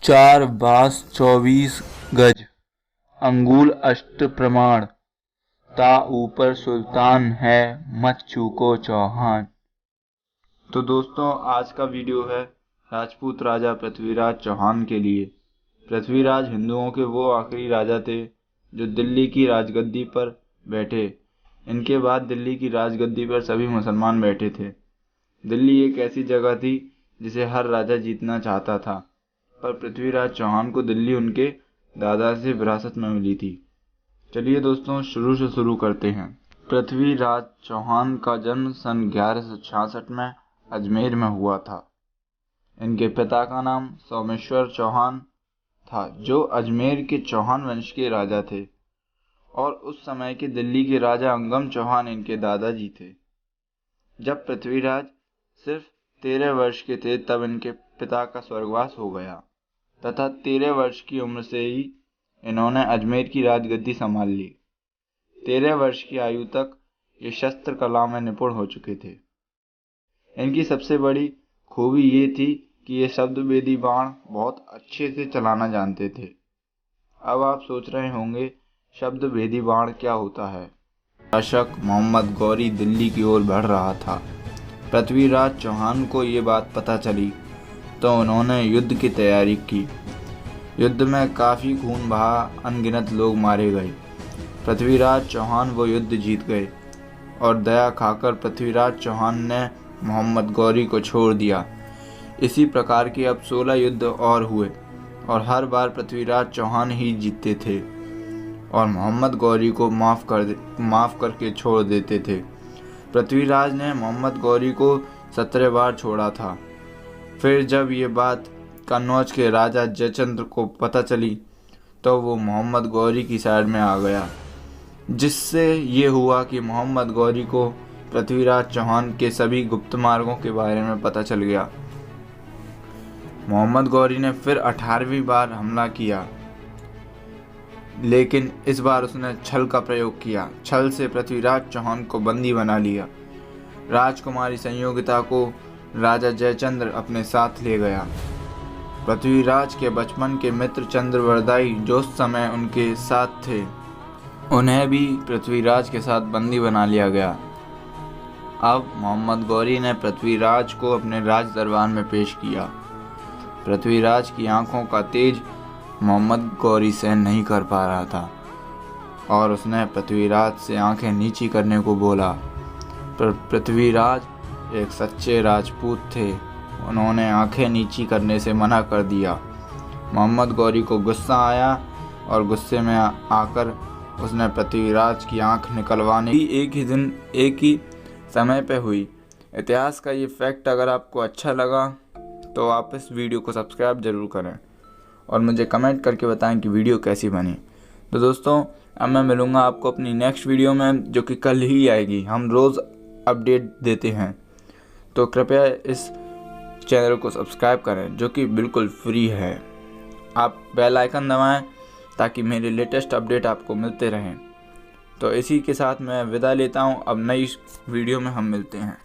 4 बास 24 गज, अंगुल अष्ट प्रमाण, ता ऊपर सुल्तान है मत चूको चौहान। तो दोस्तों, आज का वीडियो है राजपूत राजा पृथ्वीराज चौहान के लिए। पृथ्वीराज हिंदुओं के वो आखिरी राजा थे जो दिल्ली की राजगद्दी पर बैठे। इनके बाद दिल्ली की राजगद्दी पर सभी मुसलमान बैठे थे। दिल्ली एक ऐसी जगह थी जिसे हर राजा जीतना चाहता था, पर पृथ्वीराज चौहान को दिल्ली उनके दादा से विरासत में मिली थी। चलिए दोस्तों, शुरू से शुरू करते हैं। पृथ्वीराज चौहान का जन्म सन 1166 में अजमेर में हुआ था। इनके पिता का नाम सोमेश्वर चौहान था, जो अजमेर के चौहान वंश के राजा थे, और उस समय के दिल्ली के राजा अंगम चौहान इनके दादाजी थे। जब पृथ्वीराज सिर्फ 13 वर्ष के थे तब इनके पिता का स्वर्गवास हो गया, तथा 13 वर्ष की उम्र से ही इन्होंने अजमेर की राजगद्दी संभाल ली। 13 वर्ष की आयु तक ये शस्त्र कला में निपुण हो चुके थे। इनकी सबसे बड़ी खूबी ये थी कि ये शब्दभेदी बाण बहुत अच्छे से चलाना जानते थे। अब आप सोच रहे होंगे, शब्दभेदी बाण क्या होता है। शासक मोहम्मद गौरी दिल्ली की ओर बढ़ रहा था। पृथ्वीराज चौहान को ये बात पता चली तो उन्होंने युद्ध की तैयारी की। युद्ध में काफ़ी खून बहा, अनगिनत लोग मारे गए। पृथ्वीराज चौहान वो युद्ध जीत गए और दया खाकर पृथ्वीराज चौहान ने मोहम्मद गौरी को छोड़ दिया। इसी प्रकार के अब 16 युद्ध और हुए और हर बार पृथ्वीराज चौहान ही जीतते थे और मोहम्मद गौरी को माफ़ करके छोड़ देते थे। पृथ्वीराज ने मोहम्मद गौरी को 17 बार छोड़ा था। फिर जब ये बात कन्नौज के राजा जयचंद्र को पता चली तो वो मोहम्मद गौरी की साइड में आ गया, जिससे ये हुआ कि मोहम्मद गौरी को पृथ्वीराज चौहान के सभी गुप्त मार्गों के बारे में पता चल गया। मोहम्मद गौरी ने फिर 18वीं बार हमला किया, लेकिन इस बार उसने छल का प्रयोग किया। छल से पृथ्वीराज चौहान को बंदी बना लिया। राजकुमारी संयोगिता को राजा जयचंद्र अपने साथ ले गया। पृथ्वीराज के बचपन के मित्र चंद्रवरदाई, जो उस समय उनके साथ थे, उन्हें भी पृथ्वीराज के साथ बंदी बना लिया गया। अब मोहम्मद गौरी ने पृथ्वीराज को अपने राज दरबार में पेश किया। पृथ्वीराज की आंखों का तेज मोहम्मद गौरी सहन नहीं कर पा रहा था और उसने पृथ्वीराज से आंखें नीची करने को बोला। पर पृथ्वीराज एक सच्चे राजपूत थे, उन्होंने आंखें नीची करने से मना कर दिया। मोहम्मद गौरी को गुस्सा आया और गुस्से में आकर उसने पृथ्वीराज की आंख निकलवाने की एक ही दिन एक ही समय पे हुई। इतिहास का ये फैक्ट अगर आपको अच्छा लगा तो आप इस वीडियो को सब्सक्राइब ज़रूर करें और मुझे कमेंट करके बताएं कि वीडियो कैसी बनी। तो दोस्तों, अब मैं मिलूँगा आपको अपनी नेक्स्ट वीडियो में, जो कि कल ही आएगी। हम रोज़ अपडेट देते हैं, तो कृपया इस चैनल को सब्सक्राइब करें, जो कि बिल्कुल फ्री है। आप बेल आइकन दबाएं ताकि मेरे लेटेस्ट अपडेट आपको मिलते रहें। तो इसी के साथ मैं विदा लेता हूं। अब नई वीडियो में हम मिलते हैं।